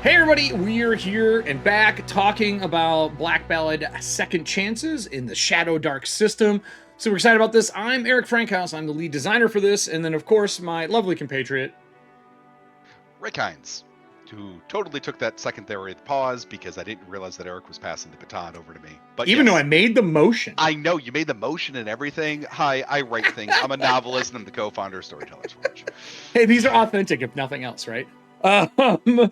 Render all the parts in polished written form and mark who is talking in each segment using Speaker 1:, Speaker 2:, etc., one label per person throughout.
Speaker 1: Hey everybody, we're here and back talking about Black Ballad Second Chances in the Shadowdark system. Super excited about this. I'm Eric Frankhouse. I'm the lead designer for this. And then, of course, my lovely compatriot,
Speaker 2: Rick Hines, who totally took that secondary pause because I didn't realize that Eric was passing the baton over to me. But
Speaker 1: even though I
Speaker 2: yes,
Speaker 1: made the motion.
Speaker 2: I know you made the motion and everything. Hi, I write things. I'm a novelist and I'm the co-founder of Storytellers Forge.
Speaker 1: Hey, these are authentic, if nothing else, right? Um,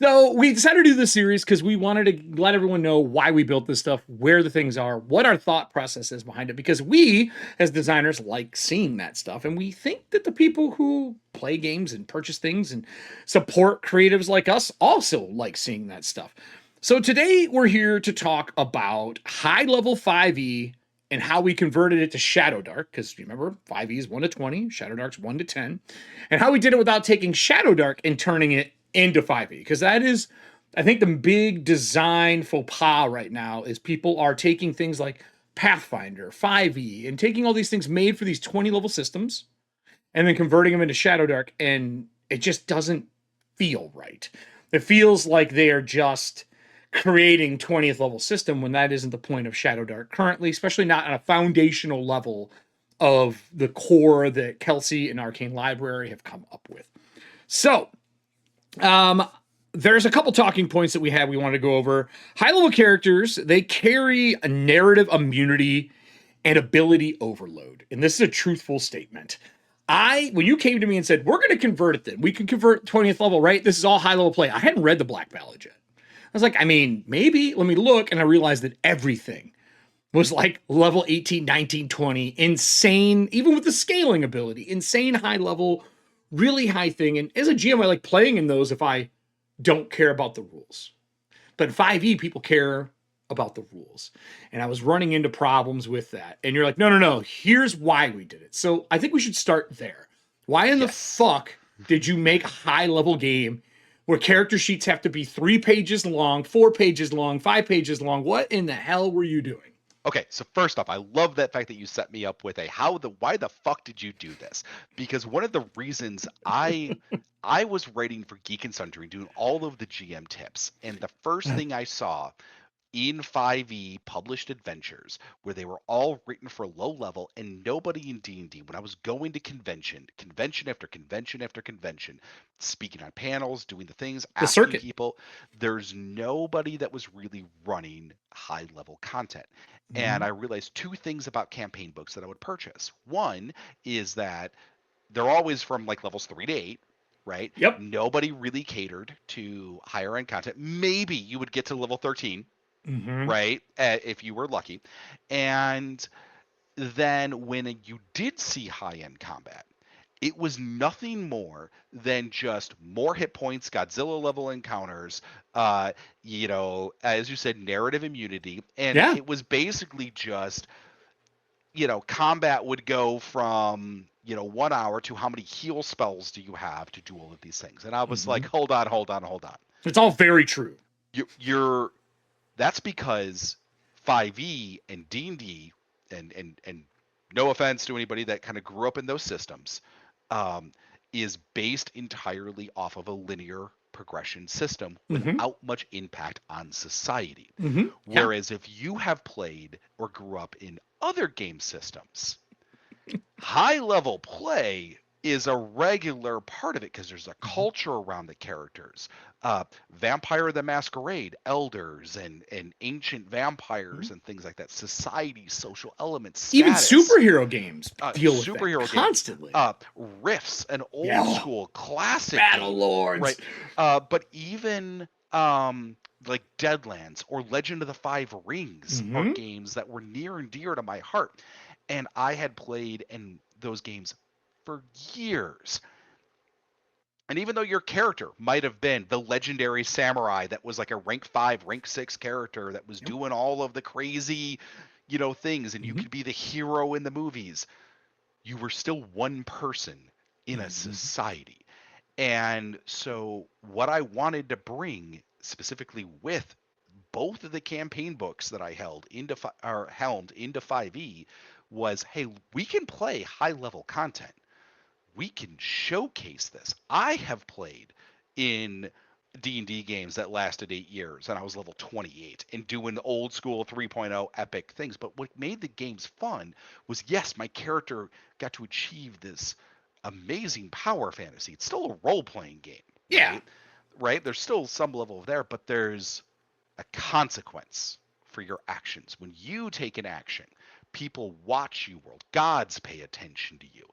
Speaker 1: so we decided to do this series because we wanted to let everyone know why we built this stuff, where the things are, what our thought process is behind it. Because we, as designers, like seeing that stuff, and we think that the people who play games and purchase things and support creatives like us also like seeing that stuff. So today we're here to talk about high level 5e and how we converted it to Shadowdark, because remember, 5e is 1 to 20, Shadowdark's 1 to 10, and how we did it without taking Shadowdark and turning it into 5e, because that is, I think, the big design faux pas right now is people are taking things like Pathfinder, 5e, and taking all these things made for these 20 level systems and then converting them into Shadowdark, and it just doesn't feel right. It feels like they are just creating 20th level system when that isn't the point of Shadowdark currently, especially not on a foundational level of the core that Kelsey and Arcane Library have come up with. So, um, there's a couple talking points that we want to go over. High level characters, they carry a narrative immunity and ability overload. And this is a truthful statement. When you came to me and said, we're going to convert it then, we can convert 20th level, right? This is all high level play. I hadn't read the Black Ballad yet. I was like, I mean, maybe, let me look. And I realized that everything was like level 18, 19, 20, insane, even with the scaling ability, insane high level, really high thing. And as a GM, I like playing in those if I don't care about the rules. But in 5e, people care about the rules. And I was running into problems with that. And you're like, no, no, no, here's why we did it. So I think we should start there. Why in the
Speaker 2: Yes.
Speaker 1: fuck did you make a high level game where character sheets have to be 3 pages long, 4 pages long, 5 pages long? What in the hell were you doing?
Speaker 2: Okay, so first off, I love that fact that you set me up with a why the fuck did you do this? Because one of the reasons I was writing for Geek and Sundry, doing all of the GM tips, and the first thing I saw in 5e published adventures where they were all written for low level and nobody in D&D, when I was going to convention after convention after convention, speaking on panels, doing the things,
Speaker 1: The
Speaker 2: asking
Speaker 1: circuit.
Speaker 2: people, there's nobody that was really running high level content. And I
Speaker 1: Mm-hmm.
Speaker 2: realized two things about campaign books that I would purchase. One is that they're always from like levels 3 to 8, right?
Speaker 1: Yep.
Speaker 2: Nobody really catered to higher end content. Maybe you would get to level 13,
Speaker 1: Mm-hmm.
Speaker 2: right? If you were lucky. And then when you did see high end combat, it was nothing more than just more hit points, Godzilla level encounters, as you said, narrative immunity. And
Speaker 1: Yeah.
Speaker 2: it was basically just, combat would go from, 1 hour to how many heal spells do you have to do all of these things. And I was
Speaker 1: Mm-hmm.
Speaker 2: like, hold on, hold on, hold on.
Speaker 1: It's all very true.
Speaker 2: You're That's because 5e and D&D and no offense to anybody that kind of grew up in those systems, um, is based entirely off of a linear progression system
Speaker 1: Mm-hmm.
Speaker 2: without much impact on society.
Speaker 1: Mm-hmm. Yeah.
Speaker 2: Whereas if you have played or grew up in other game systems, high level play is a regular part of it because there's a
Speaker 1: Mm-hmm.
Speaker 2: culture around the characters. Vampire the Masquerade, elders, and ancient vampires, and things like that. Society, social elements,
Speaker 1: Even
Speaker 2: status,
Speaker 1: superhero games deal with that
Speaker 2: superhero games,
Speaker 1: constantly.
Speaker 2: riffs, and old
Speaker 1: Yeah.
Speaker 2: school classic
Speaker 1: Battle
Speaker 2: games,
Speaker 1: Lords.
Speaker 2: right? But even like Deadlands or Legend of the Five Rings are
Speaker 1: Mm-hmm.
Speaker 2: games that were near and dear to my heart, and I had played in those games for years. And even though your character might have been the legendary samurai that was like a rank 5, rank 6 character that was
Speaker 1: Yep.
Speaker 2: doing all of the crazy, things, and you
Speaker 1: Mm-hmm.
Speaker 2: could be the hero in the movies, you were still one person in a
Speaker 1: Mm-hmm.
Speaker 2: society. And so what I wanted to bring specifically with both of the campaign books that I helmed into 5e was, hey, we can play high level content. We can showcase this. I have played in D&D games that lasted 8 years, and I was level 28 and doing old school 3.0 epic things. But what made the games fun was, yes, my character got to achieve this amazing power fantasy. It's still a role playing game,
Speaker 1: Yeah.
Speaker 2: right? Right? There's still some level of there, but there's a consequence for your actions. When you take an action, people watch you world. Gods pay attention to you.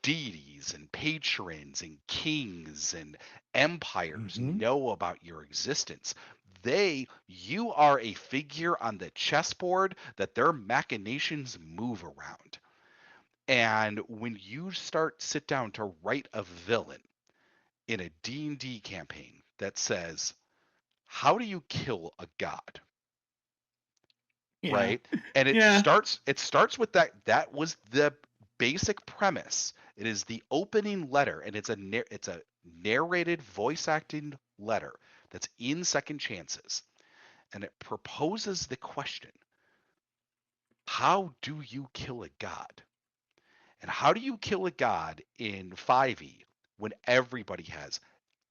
Speaker 2: Deities and patrons and kings and empires
Speaker 1: Hmm.
Speaker 2: know about your existence. You are a figure on the chessboard that their machinations move around. And when you sit down to write a villain in a D&D campaign that says, how do you kill a god?
Speaker 1: Yeah.
Speaker 2: Right? And it
Speaker 1: Yeah.
Speaker 2: starts with that was the basic premise. It is the opening letter, and it's a narrated voice acting letter that's in Second Chances, and it proposes the question, how do you kill a god? And how do you kill a god in 5e when everybody has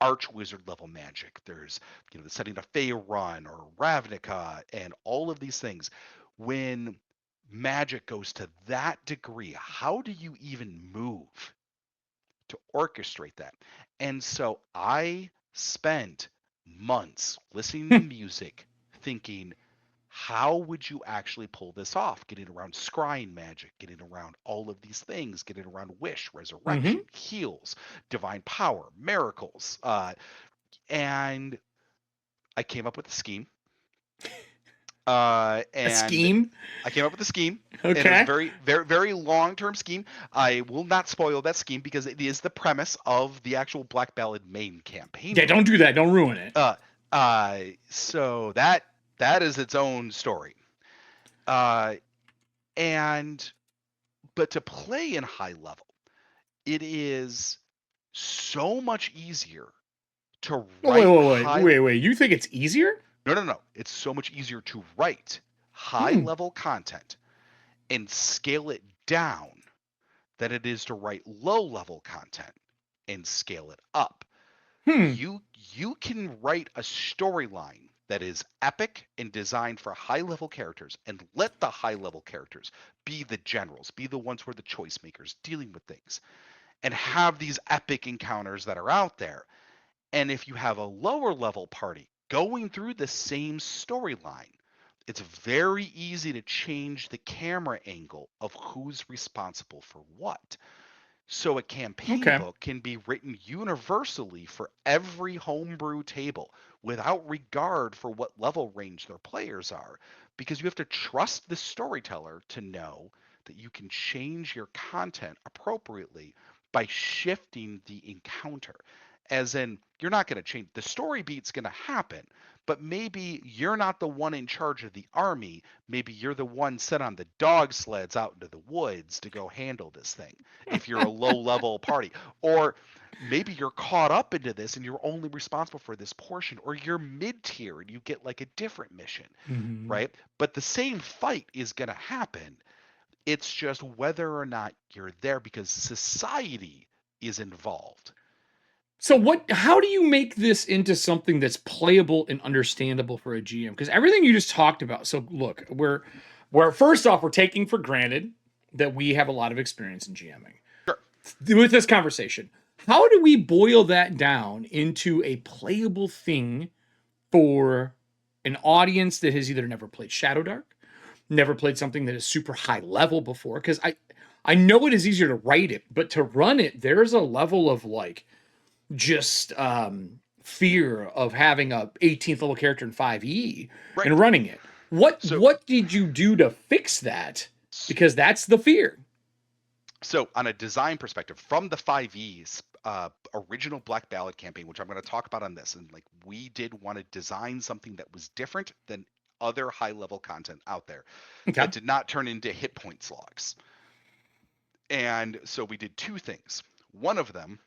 Speaker 2: archwizard level magic? There's, the setting of Faerun or Ravnica and all of these things. When magic goes to that degree, how do you even move to orchestrate that? And so I spent months listening to music, thinking, how would you actually pull this off? Getting around scrying magic, getting around all of these things, getting around wish, resurrection,
Speaker 1: Hmm.
Speaker 2: heals, divine power, miracles. And I came up with a scheme.
Speaker 1: A
Speaker 2: And
Speaker 1: scheme.
Speaker 2: I came up with a scheme, and it was a
Speaker 1: Okay.
Speaker 2: very, very, very long-term scheme. I will not spoil that scheme because it is the premise of the actual Black Ballad main campaign
Speaker 1: Yeah, don't
Speaker 2: book.
Speaker 1: do that. Don't ruin it.
Speaker 2: Uh, so that is its own story. Uh, and but to play in high level, it is so much easier to
Speaker 1: Oh, wait,
Speaker 2: write
Speaker 1: wait, wait,
Speaker 2: high.
Speaker 1: wait, wait. You think it's easier?
Speaker 2: No, no, no. It's so much easier to write high
Speaker 1: Hmm.
Speaker 2: level content and scale it down than it is to write low level content and scale it up.
Speaker 1: Hmm.
Speaker 2: You can write a storyline that is epic and designed for high level characters and let the high level characters be the generals, be the ones who are the choice makers dealing with things, and have these epic encounters that are out there. And if you have a lower level party going through the same storyline, it's very easy to change the camera angle of who's responsible for what. So a campaign
Speaker 1: Okay.
Speaker 2: book can be written universally for every homebrew table without regard for what level range their players are, because you have to trust the storyteller to know that you can change your content appropriately by shifting the encounter. As in, you're not going to change the story beat's going to happen, but maybe you're not the one in charge of the army. Maybe you're the one sent on the dog sleds out into the woods to go handle this thing if you're a low level party. Or maybe you're caught up into this and you're only responsible for this portion, or you're mid tier and you get like a different mission,
Speaker 1: Hmm.
Speaker 2: right? But the same fight is going to happen. It's just whether or not you're there because society is involved.
Speaker 1: So what how do you make this into something that's playable and understandable for a GM? Because everything you just talked about. So look, we're first off, we're taking for granted that we have a lot of experience in GMing.
Speaker 2: Sure.
Speaker 1: With this conversation, how do we boil that down into a playable thing for an audience that has either never played Shadowdark, never played something that is super high level before? Because I know it is easier to write it, but to run it, there's a level of like just fear of having a 18th level character in 5e
Speaker 2: Right.
Speaker 1: and running it. What
Speaker 2: So
Speaker 1: what did you do to fix that? Because that's the fear.
Speaker 2: So, on a design perspective, from the 5e's original Black Ballad campaign, which I'm going to talk about on this, and like we did want to design something that was different than other high level content out there
Speaker 1: Okay.
Speaker 2: that did not turn into hit point slogs. And so we did two things. One of them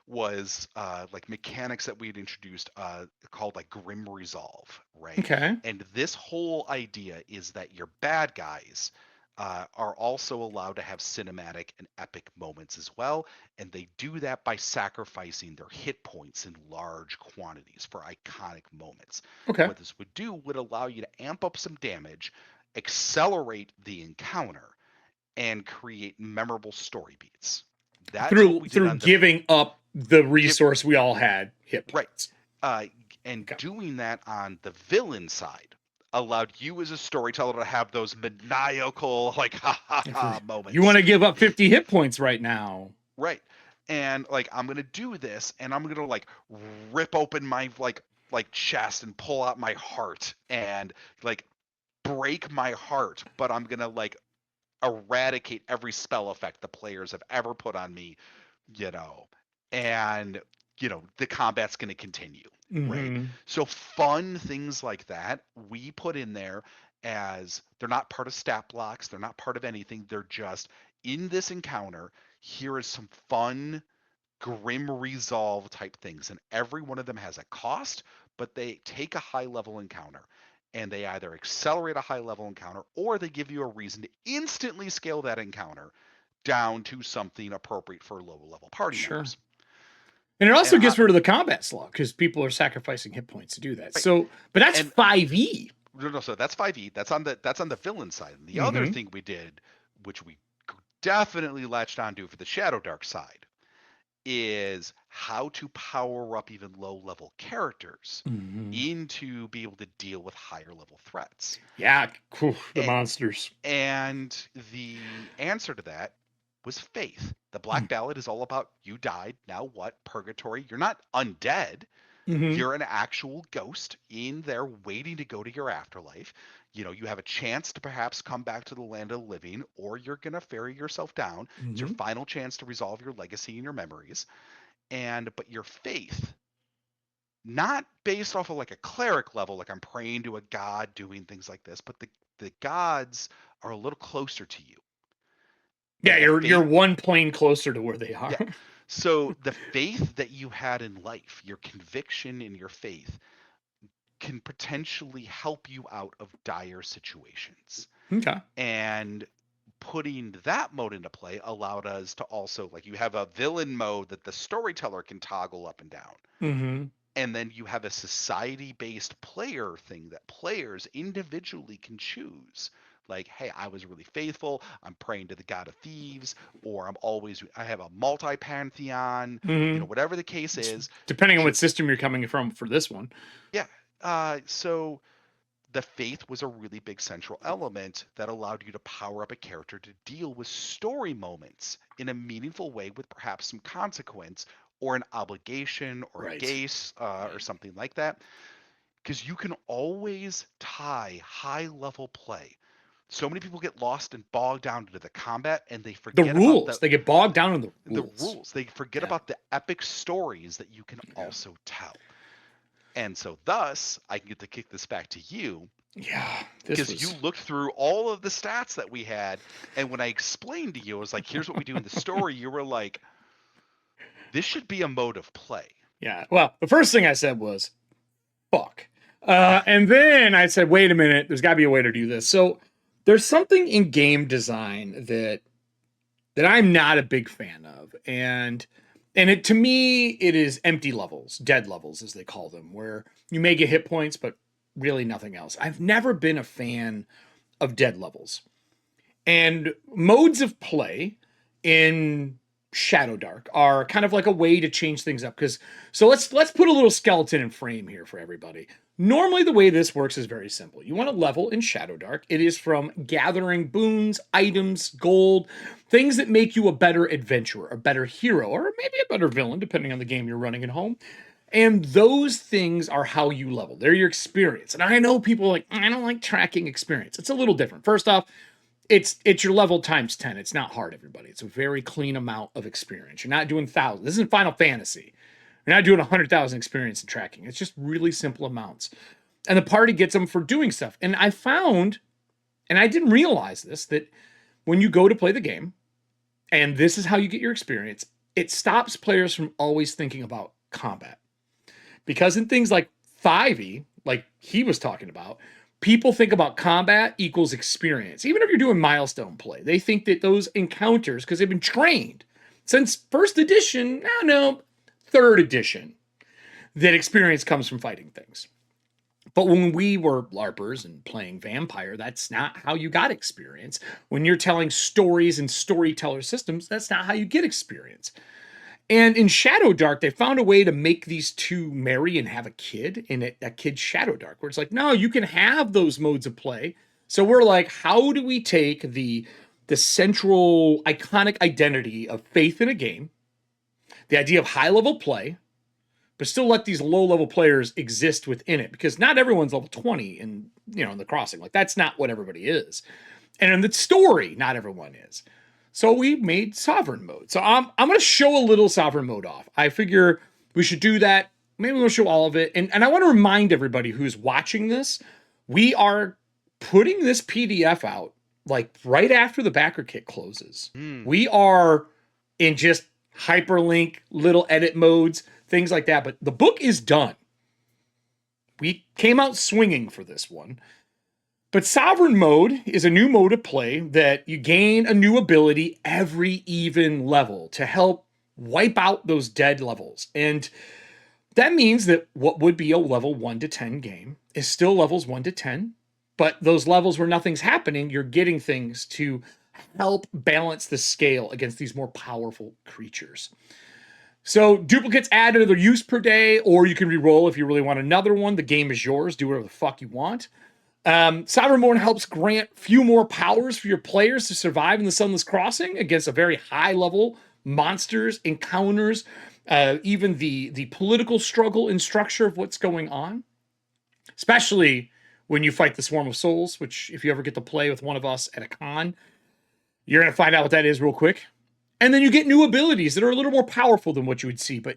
Speaker 2: was like mechanics that we had introduced called like Grim Resolve, right?
Speaker 1: Okay.
Speaker 2: And this whole idea is that your bad guys are also allowed to have cinematic and epic moments as well, and they do that by sacrificing their hit points in large quantities for iconic moments.
Speaker 1: Okay.
Speaker 2: What this would do would allow you to amp up some damage, accelerate the encounter, and create memorable story beats. That's what
Speaker 1: Through
Speaker 2: we did
Speaker 1: through
Speaker 2: on the
Speaker 1: giving up the
Speaker 2: give
Speaker 1: resource we all had, hit
Speaker 2: right.
Speaker 1: points.
Speaker 2: uh, and
Speaker 1: Okay.
Speaker 2: doing that on the villain side allowed you as a storyteller to have those maniacal like ha ha ha
Speaker 1: You want
Speaker 2: moments.
Speaker 1: to give up 50 hit points right now.
Speaker 2: Right. And like I'm gonna do this and I'm gonna like rip open my like chest and pull out my heart and like break my heart, but I'm gonna like eradicate every spell effect the players have ever put on me, you know, and the combat's going to continue, right?
Speaker 1: Mm-hmm.
Speaker 2: So fun things like that we put in there, as they're not part of stat blocks, they're not part of anything, they're just in this encounter. Here is some fun grim resolve type things, and every one of them has a cost, but they take a high level encounter and they either accelerate a high level encounter or they give you a reason to instantly scale that encounter down to something appropriate for low level party
Speaker 1: Sure.
Speaker 2: members.
Speaker 1: And it
Speaker 2: And
Speaker 1: also
Speaker 2: I,
Speaker 1: gets rid of the combat slog because people are sacrificing hit points to do that.
Speaker 2: right,
Speaker 1: So, but that's
Speaker 2: and
Speaker 1: 5e.
Speaker 2: no, so that's 5e. That's on the villain side. And the other
Speaker 1: Mm-hmm.
Speaker 2: thing we did, which we definitely latched onto for the Shadowdark side, is how to power up even low level characters
Speaker 1: Mm-hmm.
Speaker 2: into be able to deal with higher level threats.
Speaker 1: Yeah, cool. The
Speaker 2: And,
Speaker 1: monsters.
Speaker 2: and the answer to that was faith. The Black Ballad is all about you died, now what? Purgatory. You're not undead.
Speaker 1: Mm-hmm.
Speaker 2: You're an actual ghost in there waiting to go to your afterlife. You have a chance to perhaps come back to the land of the living, or you're going to ferry yourself down. It's your
Speaker 1: Mm-hmm.
Speaker 2: final chance to resolve your legacy and your memories. But your faith, not based off of like a cleric level, like I'm praying to a god doing things like this, but the gods are a little closer to you.
Speaker 1: Yeah,
Speaker 2: And the
Speaker 1: you're
Speaker 2: faith,
Speaker 1: one plane closer to where they are.
Speaker 2: yeah. So the faith that you had in life, your conviction in your faith, can potentially help you out of dire situations.
Speaker 1: Okay.
Speaker 2: And putting that mode into play allowed us to also, like, you have a villain mode that the storyteller can toggle up and down.
Speaker 1: Mm-hmm.
Speaker 2: And then you have a society based player thing that players individually can choose. Like, hey, I was really faithful, I'm praying to the god of thieves, or I have a multi pantheon,
Speaker 1: Mm-hmm.
Speaker 2: whatever the case is.
Speaker 1: Depending on what
Speaker 2: To
Speaker 1: system you're coming from for this one.
Speaker 2: Yeah. So the faith was a really big central element that allowed you to power up a character to deal with story moments in a meaningful way with perhaps some consequence or an obligation or a
Speaker 1: Right.
Speaker 2: gaze or something like that. Because you can always tie high level play. So many people get lost and bogged down into the combat and they
Speaker 1: The
Speaker 2: forget about
Speaker 1: rules. They get bogged down in the
Speaker 2: the
Speaker 1: rules.
Speaker 2: rules. They forget
Speaker 1: Yeah.
Speaker 2: about the epic stories that you can
Speaker 1: Yeah.
Speaker 2: also tell. And so, thus, I can get to kick this back to you
Speaker 1: Yeah. This
Speaker 2: because you
Speaker 1: was
Speaker 2: looked through all of the stats that we had. And when I explained to you, I was like, here's what we do in the story, you were like, this should be a mode of play.
Speaker 1: yeah. Well, the first thing I said was fuck. And then I said, wait a minute, there's gotta be a way to do this. So there's something in game design that I'm not a big fan of. And it to me, it is empty levels, dead levels, as they call them, where you may get hit points, but really nothing else. I've never been a fan of dead levels. And modes of play in Shadowdark are kind of like a way to change things up. Because so let's put a little skeleton in frame here for everybody. Normally, the way this works is very simple. You want to level in Shadowdark. It is from gathering boons, items, gold, things that make you a better adventurer, a better hero, or maybe a better villain, depending on the game you're running at home. And those things are how you level. They're your experience. And I know people are like, I don't like tracking experience. It's a little different. First off, it's your level times 10. It's not hard, everybody. It's a very clean amount of experience. You're not doing thousands. This isn't Final Fantasy. You're not doing 100,000 experience in tracking. It's just really simple amounts. And the party gets them for doing stuff. And I found, and I didn't realize this, that when you go to play the game, and this is how you get your experience, it stops players from always thinking about combat. Because in things like 5e, like he was talking about, people think about combat equals experience. Even if you're doing milestone play, they think that those encounters, because they've been trained since first edition, no, third edition, that experience comes from fighting things. But when we were LARPers and playing Vampire, that's not how you got experience. When you're telling stories and storyteller systems, that's not how you get experience. And in Shadowdark, they found a way to make these two marry and have a kid, and that kid's Shadowdark, where it's like, no, you can have those modes of play. So we're like, how do we take the central iconic identity of faith in a game, the idea of high level play, but still let these low level players exist within it? Because not everyone's level 20 in the crossing. Like, that's not what everybody is. And in the story, not everyone is. So we made sovereign mode. So I'm going to show a little sovereign mode off. I figure we should do that. Maybe we'll show all of it. And I want to remind everybody who's watching this, we are putting this PDF out like right after the backer kit closes. We are in just hyperlink, little edit modes, things like that. But the book is done. We came out swinging for this one. But Sovereign Mode is a new mode of play that you gain a new ability every even level to help wipe out those dead levels. And that means that what would be a level 1 to 10 game is still levels 1 to 10. But those levels where nothing's happening, you're getting things to help balance the scale against these more powerful creatures. So duplicates add another use per day, or you can re-roll if you really want another one. The game is yours. Do whatever the fuck you want. Sovereign Mode helps grant few more powers for your players to survive in the Sunless Crossing against a very high level monsters, encounters, even the political struggle and structure of what's going on. Especially when you fight the Swarm of Souls, which if you ever get to play with one of us at a con, you're going to find out what that is real quick. And then you get new abilities that are a little more powerful than what you would see, but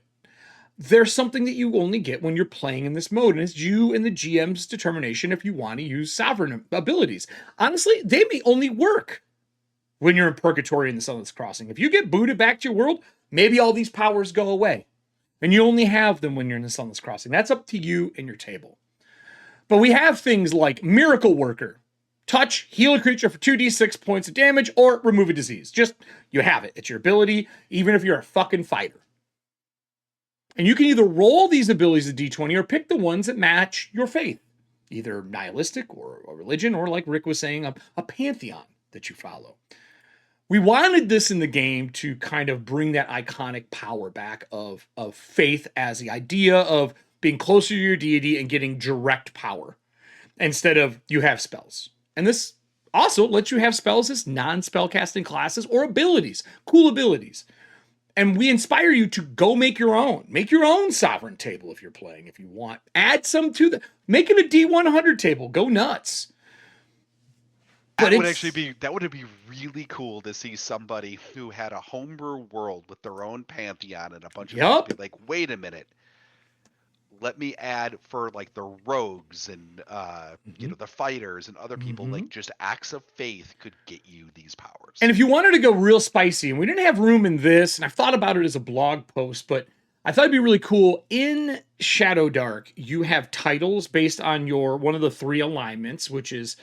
Speaker 1: there's something that you only get when you're playing in this mode, and it's you and the GM's determination if you want to use sovereign abilities. Honestly, they may only work when you're in Purgatory in the Sunless Crossing. If you get booted back to your world, maybe all these powers go away, and you only have them when you're in the Sunless Crossing. That's up to you and your table. But we have things like Miracle Worker. Touch, heal a creature for 2d6 points of damage, or remove a disease. Just, you have it. It's your ability, even if you're a fucking fighter. And you can either roll these abilities to D20 or pick the ones that match your faith. Either nihilistic or a religion, or like Rick was saying, a pantheon that you follow. We wanted this in the game to kind of bring that iconic power back of faith as the idea of being closer to your deity and getting direct power instead of you have spells. And this also lets you have spells as non-spellcasting classes or abilities, cool abilities. And we inspire you to go make your own. Make your own sovereign table if you're playing, if you want. Add some to the... Make it a D100 table. Go nuts.
Speaker 2: That would be really cool to see somebody who had a homebrew world with their own pantheon and a bunch of people be like, wait a minute. Let me add for like the rogues and the fighters and other people, like just acts of faith could get you these powers.
Speaker 1: And if you wanted to go real spicy, and we didn't have room in this, and I've thought about it as a blog post, but I thought it'd be really cool. In Shadowdark, you have titles based on your one of the 3 alignments, which is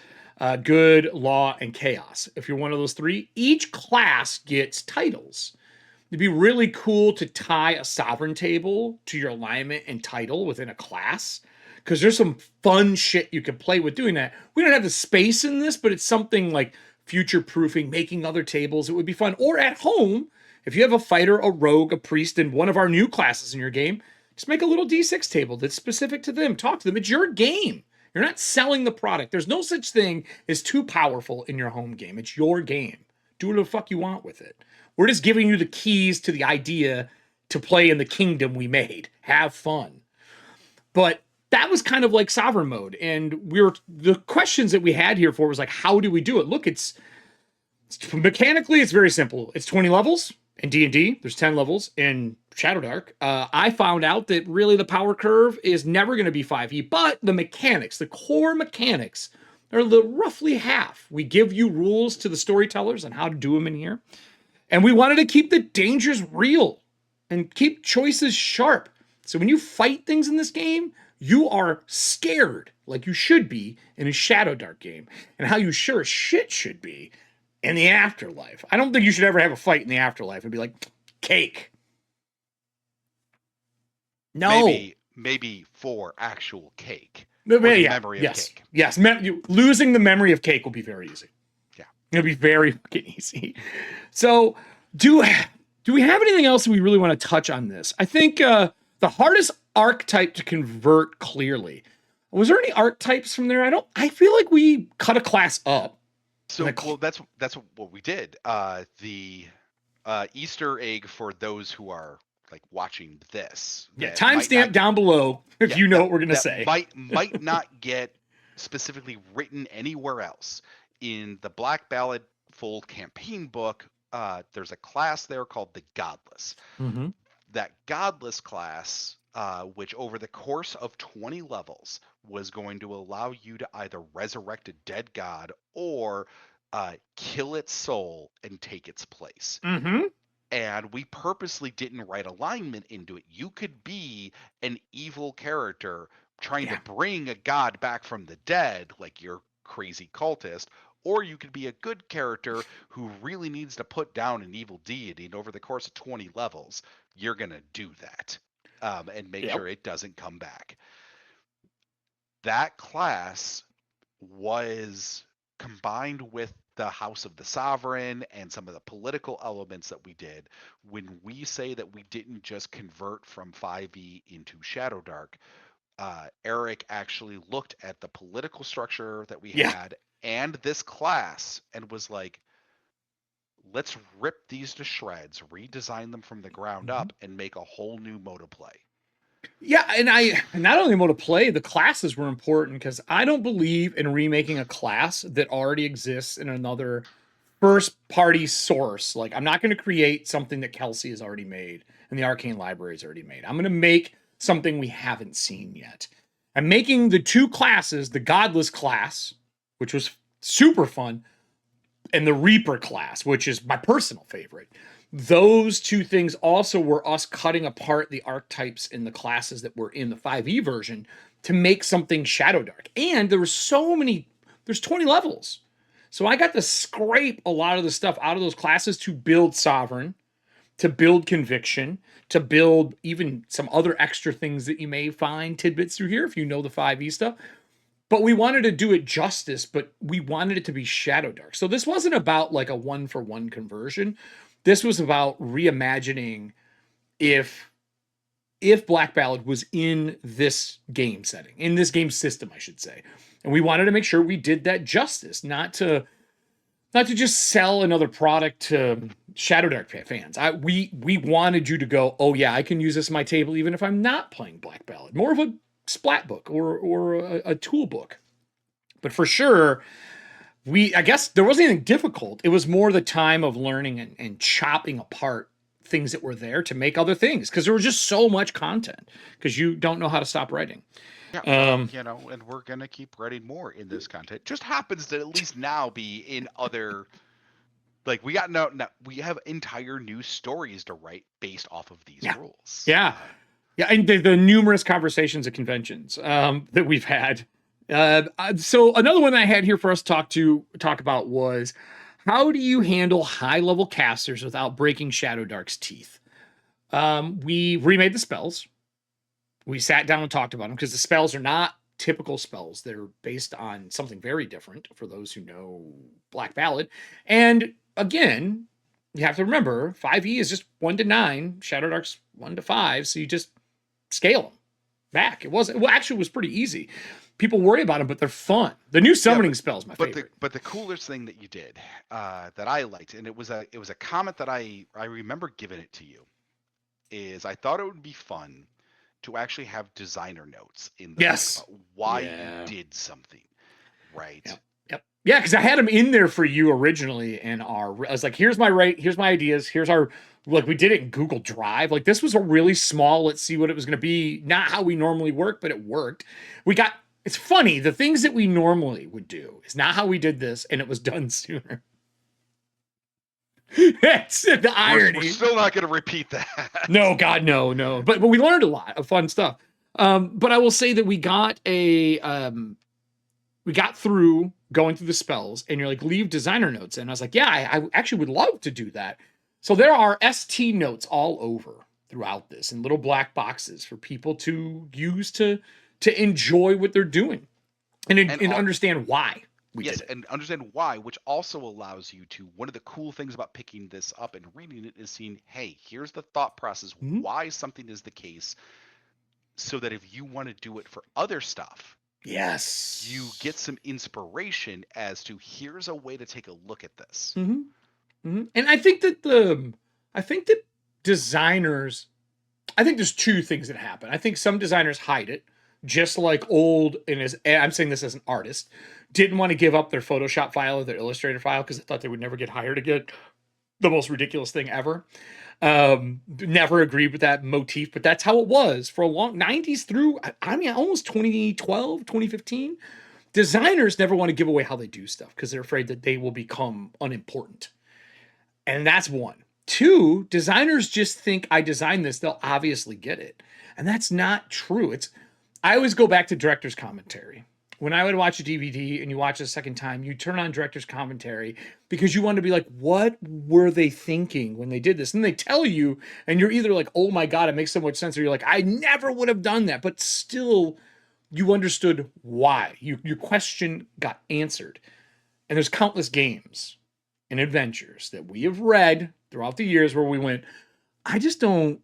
Speaker 1: good, law, and chaos. If you're one of those 3, each class gets titles. It'd be really cool to tie a sovereign table to your alignment and title within a class, because there's some fun shit you can play with doing that. We don't have the space in this, but it's something like future-proofing, making other tables. It would be fun. Or at home, if you have a fighter, a rogue, a priest, and one of our new classes in your game, just make a little D6 table that's specific to them. Talk to them. It's your game. You're not selling the product. There's no such thing as too powerful in your home game. It's your game. Do whatever the fuck you want with it. We're just giving you the keys to the idea to play in the kingdom we made. Have fun. But that was kind of like sovereign mode. And the questions that we had here for was like, how do we do it? Look, it's mechanically, it's very simple. It's 20 levels in D&D. There's 10 levels in Shadowdark. I found out that really the power curve is never going to be 5e, but the mechanics, the core mechanics, are roughly half. We give you rules to the storytellers on how to do them in here. And we wanted to keep the dangers real and keep choices sharp. So when you fight things in this game, you are scared like you should be in a Shadowdark game, and how you sure as shit should be in the afterlife. I don't think you should ever have a fight in the afterlife and be like, cake. No.
Speaker 2: Maybe for actual cake or the
Speaker 1: Yeah.
Speaker 2: memory of
Speaker 1: Yes.
Speaker 2: cake.
Speaker 1: Yes. Losing the memory of cake will be very easy.
Speaker 2: Yeah.
Speaker 1: It'll be very fucking easy. So, do we have anything else that we really want to touch on this? I think the hardest archetype to convert clearly. Was there any archetypes from there? I feel like we cut a class up.
Speaker 2: So well, that's what we did. The Easter egg for those who are like watching this.
Speaker 1: Yeah, timestamp down below if you know what we're gonna say.
Speaker 2: Might not get specifically written anywhere else. In the Black Ballad full campaign book, there's a class there called the Godless.
Speaker 1: Mm-hmm.
Speaker 2: That Godless class, which over the course of 20 levels was going to allow you to either resurrect a dead god or kill its soul and take its place.
Speaker 1: Mm-hmm.
Speaker 2: And we purposely didn't write alignment into it. You could be an evil character trying to bring a god back from the dead, like your crazy cultist, or you could be a good character who really needs to put down an evil deity, and over the course of 20 levels, you're going to do that and make sure it doesn't come back. That class was combined with the House of the Sovereign and some of the political elements that we did. When we say that we didn't just convert from 5e into Shadowdark, Eric actually looked at the political structure that we had and this class and was like, let's rip these to shreds, redesign them from the ground up, and make a whole new mode of play.
Speaker 1: Yeah, and I not only mode of play, the classes were important because I don't believe in remaking a class that already exists in another first party source. Like, I'm not going to create something that Kelsey has already made and the Arcane Library has already made. I'm going to make something we haven't seen yet. I'm making the two classes, the Godless class, which was super fun, and the Reaper class, which is my personal favorite. Those two things also were us cutting apart the archetypes in the classes that were in the 5e version to make something Shadowdark. And there were there's 20 levels. So I got to scrape a lot of the stuff out of those classes to build Sovereign, to build Conviction, to build even some other extra things that you may find tidbits through here if you know the 5e stuff. But we wanted to do it justice, but we wanted it to be Shadowdark. So this wasn't about like a one-for-one conversion. This was about reimagining if Black Ballad was in this game setting, in this game system, I should say. And we wanted to make sure we did that justice, not to just sell another product to Shadowdark fans. We wanted you to go, oh yeah, I can use this in my table even if I'm not playing Black Ballad. More of a splat book or a tool book. But for sure, I guess there wasn't anything difficult. It was more the time of learning and chopping apart things that were there to make other things because there was just so much content because you don't know how to stop writing.
Speaker 2: Yeah, and we're gonna keep writing more in this content. Just happens to at least now be in other, like we have entire new stories to write based off of these rules.
Speaker 1: Yeah, and the numerous conversations at conventions that we've had. So another one I had here for us to talk about was how do you handle high-level casters without breaking Shadowdark's teeth? We remade the spells. We sat down and talked about them because the spells are not typical spells. They're based on something very different for those who know Black Ballad. And again, you have to remember 5e is just 1 to 9, Shadowdark's 1 to 5, so you just scale them back. It was pretty easy. People worry about them, but they're fun. The new summoning spell is my favorite.
Speaker 2: But the coolest thing that you did that I liked, and it was a comment that I remember giving it to you, is I thought it would be fun to actually have designer notes in the book about why you did something, right?
Speaker 1: Yep. Yeah, because I had them in there for you originally, and I was like, here's my ideas, here's our, like, we did it in Google Drive. Like, this was a really small, let's see what it was going to be, not how we normally work, but it worked. It's funny, the things that we normally would do is not how we did this, and it was done sooner. It's the irony.
Speaker 2: We're still not going to repeat that.
Speaker 1: No, God, no. But we learned a lot of fun stuff. But I will say that we got through going through the spells, and you're like, leave designer notes. And I was like, yeah, I actually would love to do that. So there are ST notes all over throughout this in little black boxes for people to use to enjoy what they're doing and understand why we did it.
Speaker 2: And understand why, which also allows you to, one of the cool things about picking this up and reading it is seeing, hey, here's the thought process, why something is the case, so that if you want to do it for other stuff,
Speaker 1: yes,
Speaker 2: you get some inspiration as to, here's a way to take a look at this.
Speaker 1: And I think that designers, I think there's two things that happen. I think some designers hide it, just like and I'm saying this as an artist, didn't want to give up their Photoshop file or their Illustrator file because they thought they would never get hired again. The most ridiculous thing ever. Never agreed with that motif, but that's how it was for a long 90s through, almost 2012, 2015. Designers never want to give away how they do stuff because they're afraid that they will become unimportant. And that's one. Two, designers just think I designed this, they'll obviously get it. And that's not true. I always go back to director's commentary. When I would watch a DVD and you watch it a second time, you turn on director's commentary because you want to be like, what were they thinking when they did this? And they tell you, and you're either like, oh my God, it makes so much sense. Or you're like, I never would have done that. But still, you understood why. Your question got answered. And there's countless games and adventures that we have read throughout the years where we went, I don't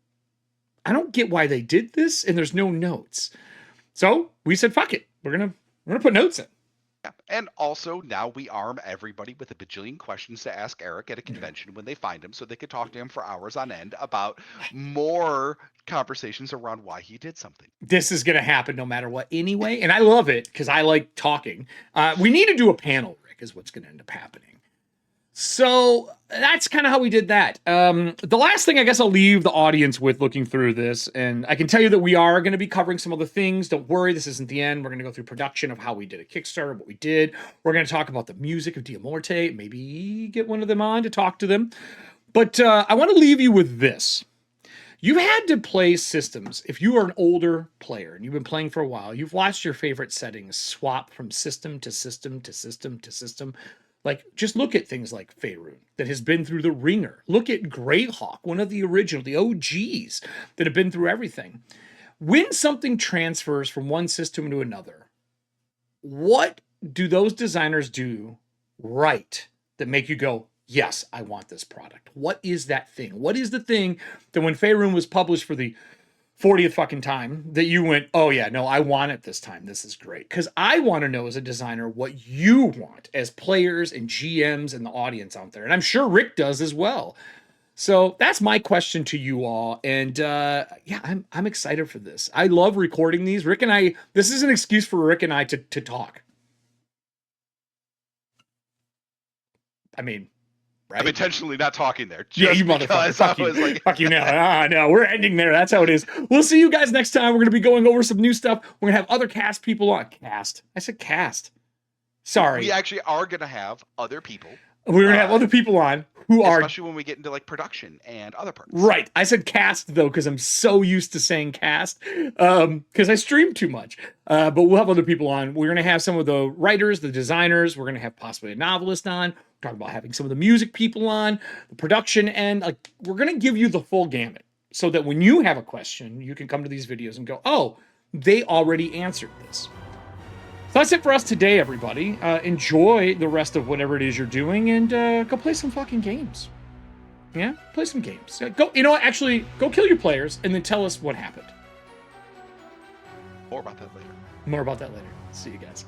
Speaker 1: get why they did this. And there's no notes. So we said, fuck it. We're going to put notes in.
Speaker 2: Yeah. And also now we arm everybody with a bajillion questions to ask Eric at a convention when they find him, so they could talk to him for hours on end about more conversations around why he did something.
Speaker 1: This is going to happen no matter what anyway. And I love it because I like talking. We need to do a panel, Rick, is what's going to end up happening. So that's kind of how we did that. The last thing I guess I'll leave the audience with looking through this, and I can tell you that we are going to be covering some other things. Don't worry, this isn't the end. We're going to go through production of how we did a Kickstarter, what we did. We're going to talk about the music of Diamorte, maybe get one of them on to talk to them. But I want to leave you with this. You've had to play systems. If you are an older player and you've been playing for a while, you've watched your favorite settings swap from system to system to system to system. Like, just look at things like Faerun that has been through the ringer. Look at Greyhawk, one of the original, the OGs that have been through everything. When something transfers from one system to another, what do those designers do right that make you go, yes, I want this product? What is that thing? What is the thing that when Faerun was published for the 40th fucking time that you went, oh yeah, no, I want it this time. This is great. Because I want to know as a designer what you want as players and GMs and the audience out there. And I'm sure Rick does as well. So that's my question to you all. And yeah, I'm excited for this. I love recording these. Rick and I, this is an excuse for Rick and I to talk. I mean, right?
Speaker 2: I'm intentionally not talking there.
Speaker 1: Yeah, you motherfucker. Fuck you. Like... Fuck you now. No, we're ending there. That's how it is. We'll see you guys next time. We're going to be going over some new stuff. We're going to have other cast people on. Cast? I said cast. Sorry.
Speaker 2: We actually are going to have other people.
Speaker 1: We're going to have other people on who are...
Speaker 2: Especially when we get into like production and other parts.
Speaker 1: Right. I said cast, though, because I'm so used to saying cast because I stream too much. But we'll have other people on. We're going to have some of the writers, the designers. We're going to have possibly a novelist on. Talk about having some of the music people on, the production end. Like, we're going to give you the full gamut so that when you have a question, you can come to these videos and go, oh, they already answered this. So that's it for us today, everybody. Enjoy the rest of whatever it is you're doing and go play some fucking games. Yeah, play some games. Go, you know what? Actually, go kill your players and then tell us what happened.
Speaker 2: More about that later.
Speaker 1: More about that later. See you guys.